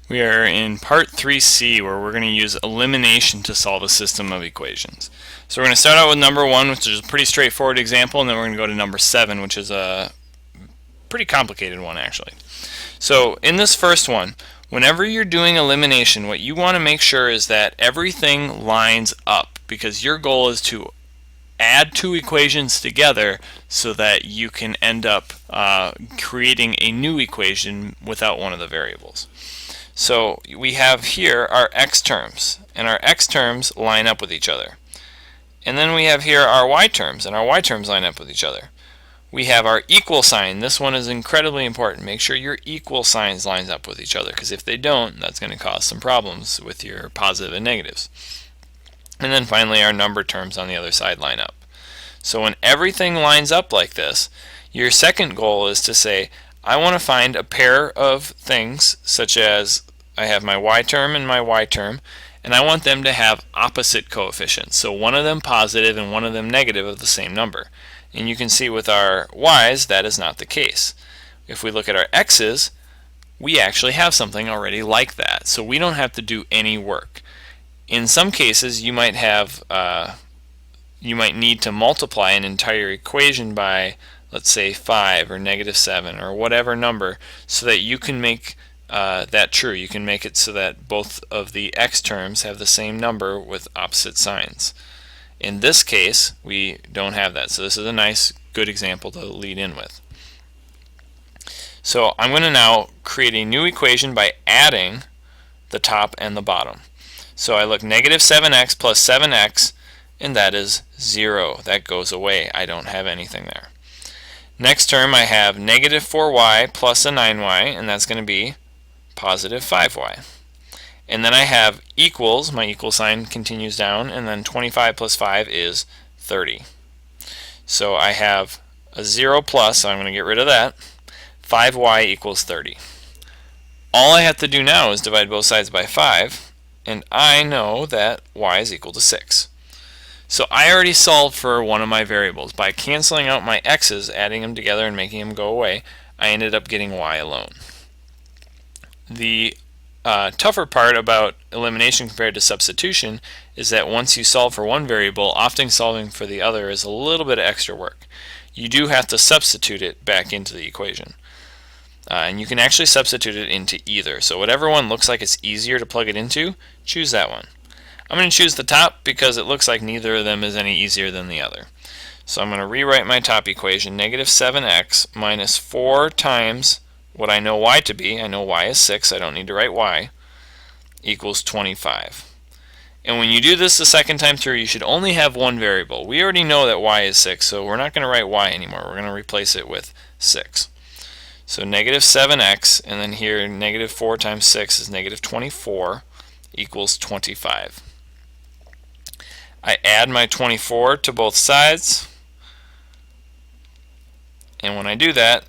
We are in part 3C, where we're going to use elimination to solve a system of equations. So we're going to start out with number 1, which is a pretty straightforward example, and then we're going to go to number 7, which is a pretty complicated one actually. So in this first one, whenever you're doing elimination, what you want to make sure is that everything lines up, because your goal is to add two equations together so that you can end up creating a new equation without one of the variables. So we have here our x terms, and our x terms line up with each other. And then we have here our y terms, and our y terms line up with each other. We have our equal sign. This one is incredibly important. Make sure your equal signs lines up with each other, because if they don't, that's going to cause some problems with your positive and negatives. And then finally our number terms on the other side line up. So when everything lines up like this, your second goal is to say, I want to find a pair of things, such as I have my y term and my y term, and I want them to have opposite coefficients. So one of them positive and one of them negative of the same number. And you can see with our y's that is not the case. If we look at our x's, we actually have something already like that. So we don't have to do any work. In some cases, you might need to multiply an entire equation by, let's say, 5 or -7 or whatever number, so that you can make that true. You can make it so that both of the x terms have the same number with opposite signs. In this case, we don't have that, so this is a nice, good example to lead in with. So I'm going to now create a new equation by adding the top and the bottom. So I look -7x plus 7x, and that is 0. That goes away. I don't have anything there. Next term, I have -4y plus a 9y, and that's going to be positive 5y. And then I have equals, my equal sign continues down, and then 25 plus 5 is 30. So I have a 0 plus, so I'm going to get rid of that. 5y equals 30. All I have to do now is divide both sides by 5, and I know that y is equal to 6. So I already solved for one of my variables. By canceling out my x's, adding them together and making them go away, I ended up getting y alone. The tougher part about elimination compared to substitution is that once you solve for one variable, often solving for the other is a little bit of extra work. You do have to substitute it back into the equation. And you can actually substitute it into either. So whatever one looks like it's easier to plug it into, choose that one. I'm going to choose the top because it looks like neither of them is any easier than the other. So I'm going to rewrite my top equation, -7x minus 4 times what I know y to be. I know y is 6, I don't need to write y, equals 25. And when you do this the second time through, you should only have one variable. We already know that y is 6, so we're not going to write y anymore. We're going to replace it with 6. So -7x, and then here -4 times 6 is -24, equals 25. I add my 24 to both sides, and when I do that,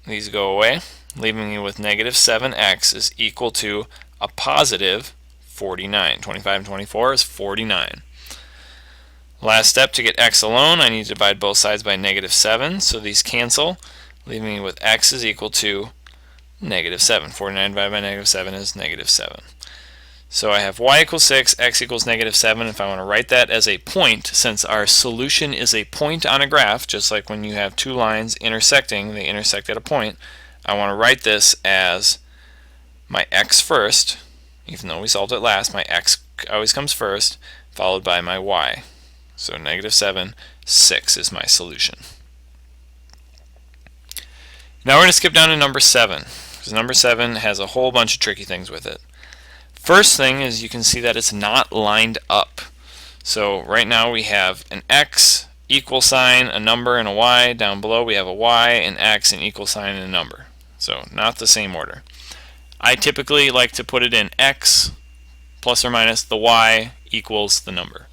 these go away, leaving me with -7x is equal to a positive 49. 25 and 24 is 49. Last step, to get x alone, I need to divide both sides by -7, so these cancel, leaving me with x is equal to -7. 49 divided by -7 is -7. So I have y equals 6, x equals -7. If I want to write that as a point, since our solution is a point on a graph, just like when you have two lines intersecting, they intersect at a point, I want to write this as my x first, even though we solved it last, my x always comes first, followed by my y. So -7, 6 is my solution. Now we're going to skip down to number 7, because number 7 has a whole bunch of tricky things with it. First thing is you can see that it's not lined up. So right now we have an x, equal sign, a number, and a y. Down below we have a y, an x, an equal sign, and a number. So not the same order. I typically like to put it in x plus or minus the y equals the number.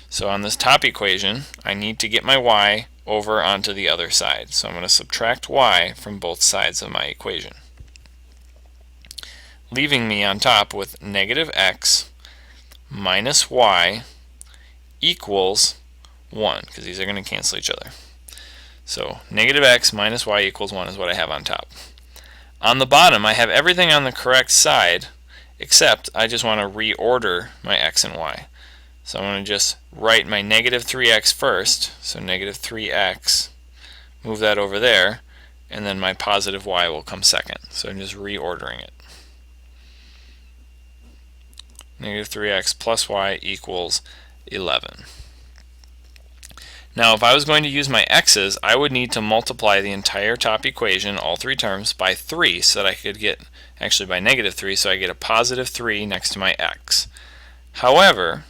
So on this top equation, I need to get my y over onto the other side. So I'm going to subtract y from both sides of my equation, leaving me on top with -x minus y equals 1, because these are going to cancel each other. So -x minus y equals 1 is what I have on top. On the bottom, I have everything on the correct side, except I just want to reorder my x and y. So I'm going to just write my negative 3x first, so negative 3x, move that over there, and then my positive y will come second. So I'm just reordering it. Negative 3x plus y equals 11. Now if I was going to use my x's, I would need to multiply the entire top equation, all three terms, by 3 so that I could get, actually by negative 3, so I get a positive 3 next to my x. However,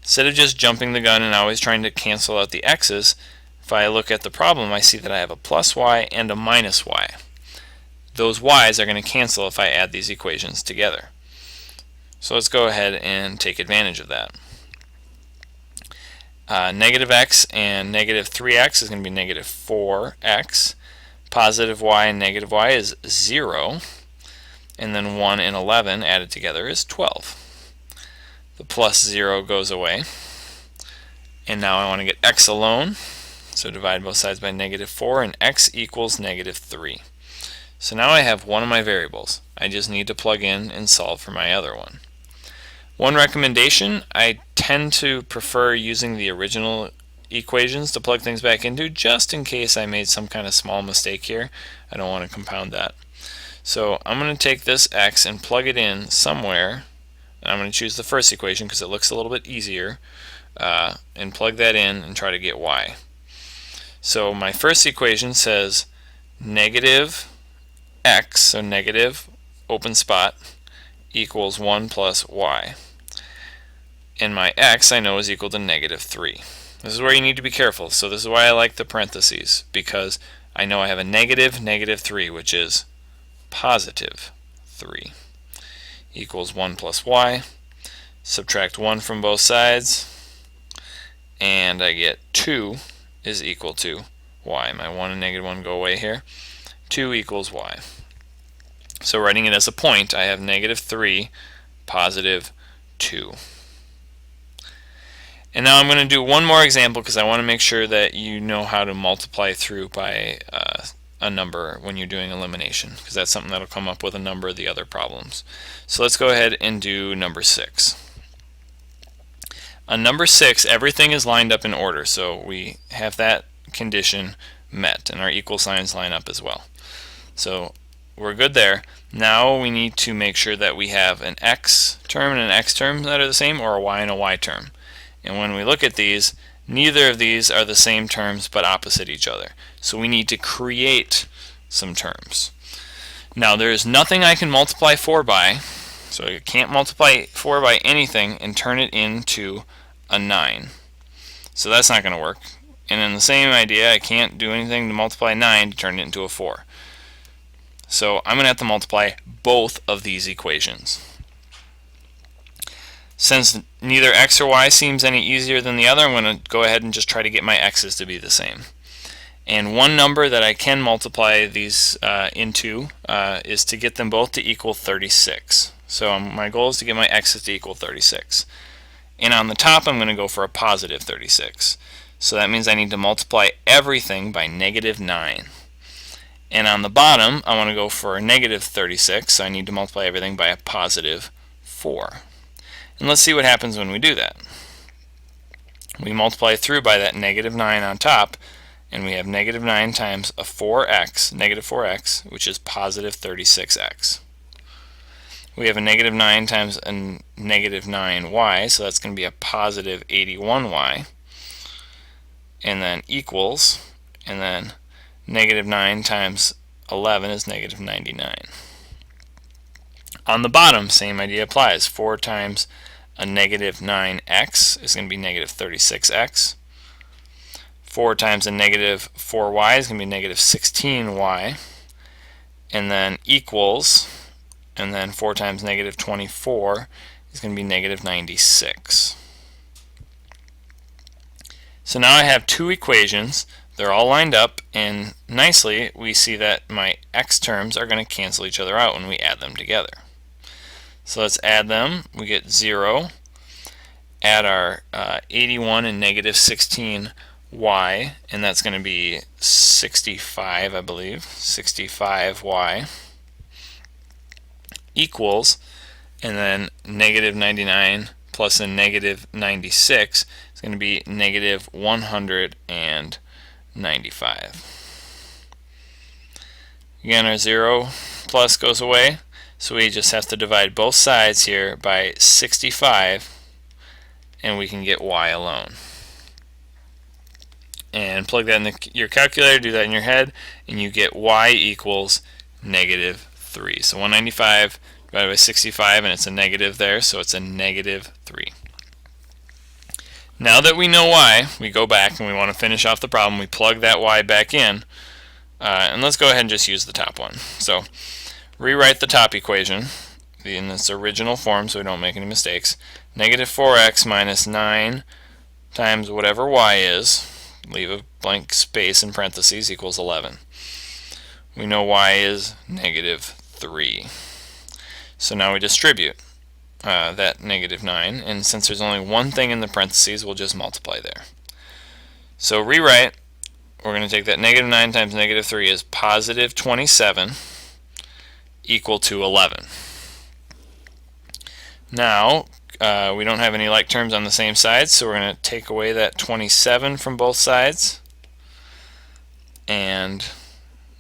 instead of just jumping the gun and always trying to cancel out the x's, if I look at the problem, I see that I have a plus y and a minus y. Those y's are going to cancel if I add these equations together. So let's go ahead and take advantage of that. Negative x and negative 3x is going to be negative 4x. Positive y and negative y is 0. And then 1 and 11 added together is 12. The plus 0 goes away. And now I want to get x alone. So divide both sides by negative 4 and x equals negative 3. So now I have one of my variables. I just need to plug in and solve for my other one. One recommendation, I tend to prefer using the original equations to plug things back into, just in case I made some kind of small mistake here. I don't want to compound that. So I'm going to take this x and plug it in somewhere. And I'm going to choose the first equation because it looks a little bit easier, and plug that in and try to get y. So my first equation says negative x, so negative open spot, equals 1 plus y. And my x I know is equal to negative 3. This is where you need to be careful. So this is why I like the parentheses, because I know I have a negative negative 3, which is positive 3, equals 1 plus y. Subtract 1 from both sides, and I get 2 is equal to y. My 1 and negative 1 go away here. 2 equals y. So writing it as a point, I have negative 3, positive 2. And now I'm going to do one more example because I want to make sure that you know how to multiply through by a number when you're doing elimination, because that's something that will come up with a number of the other problems. So let's go ahead and do number 6. On number 6, everything is lined up in order, so we have that condition met, and our equal signs line up as well. So we're good there. Now we need to make sure that we have an x term and an x term that are the same, or a y and a y term. And when we look at these, neither of these are the same terms but opposite each other. So we need to create some terms. Now there is nothing I can multiply 4 by, so I can't multiply 4 by anything and turn it into a 9. So that's not going to work. And in the same idea, I can't do anything to multiply 9 to turn it into a 4. So I'm going to have to multiply both of these equations. Since neither x or y seems any easier than the other, I'm going to go ahead and just try to get my x's to be the same. And one number that I can multiply these into is to get them both to equal 36. So my goal is to get my x's to equal 36. And on the top, I'm going to go for a positive 36. So that means I need to multiply everything by negative 9. And on the bottom, I want to go for a negative 36, so I need to multiply everything by a positive 4. And let's see what happens when we do that. We multiply through by that negative 9 on top, and we have negative 9 times a 4x, negative 4x, which is positive 36x. We have a negative 9 times a negative 9y, so that's going to be a positive 81y. And then equals, and then negative 9 times 11 is negative 99. On the bottom, same idea applies. 4 times a negative 9x is going to be negative 36x. 4 times a negative 4y is going to be negative 16y. And then equals, and then 4 times negative 24 is going to be negative 96. So now I have two equations. They're all lined up, and nicely we see that my x terms are going to cancel each other out when we add them together. So let's add them. We get 0, add our 81 and negative 16y, and that's going to be 65, I believe, 65y, equals and then negative 99 plus a negative 96 is going to be negative 195. Again, our 0 plus goes away, so we just have to divide both sides here by 65, and we can get y alone. And plug that in your calculator, do that in your head, and you get y equals negative 3. So 195 divided by 65, and it's a negative there, so it's a negative 3. Now that we know y, we go back and we want to finish off the problem. We plug that y back in, and let's go ahead and just use the top one. So rewrite the top equation in its original form so we don't make any mistakes. Negative 4x minus 9 times whatever y is, leave a blank space in parentheses, equals 11. We know y is negative 3. So now we distribute that negative 9, and since there's only one thing in the parentheses, we'll just multiply there. So rewrite, we're going to take that negative 9 times negative 3 is positive 27 equal to 11. Now, we don't have any like terms on the same side, so we're going to take away that 27 from both sides, and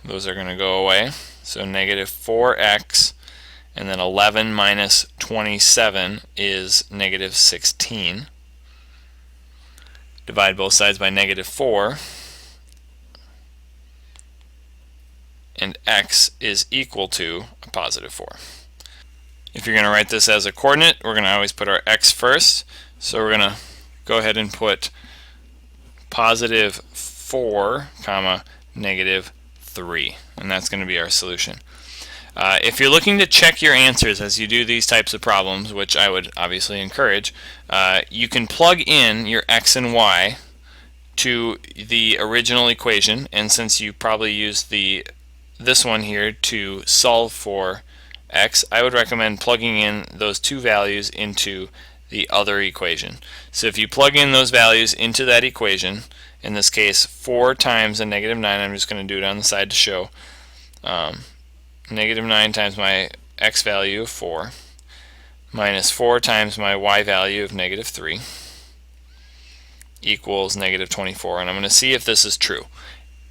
those are going to go away. So negative 4x, and then 11 minus 27 is negative 16. Divide both sides by negative 4, and x is equal to a positive 4. If you're going to write this as a coordinate, we're going to always put our x first. So we're going to go ahead and put positive 4, comma, negative 3. And that's going to be our solution. If you're looking to check your answers as you do these types of problems, which I would obviously encourage, you can plug in your x and y to the original equation. And since you probably used this one here to solve for x, I would recommend plugging in those two values into the other equation. So if you plug in those values into that equation, in this case 4 times a negative 9, I'm just going to do it on the side to show, negative 9 times my x value of 4 minus 4 times my y value of negative 3 equals negative 24, and I'm going to see if this is true.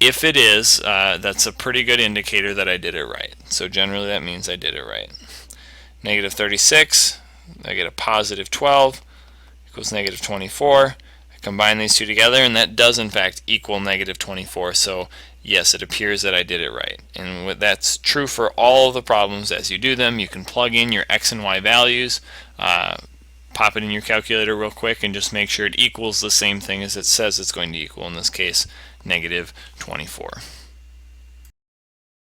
If it is, that's a pretty good indicator that I did it right. So generally that means I did it right. Negative 36, I get a positive 12, equals negative 24. I combine these two together, and that does in fact equal negative 24. So yes, it appears that I did it right. And that's true for all of the problems as you do them. You can plug in your x and y values, pop it in your calculator real quick, and just make sure it equals the same thing as it says it's going to equal, in this case negative 24.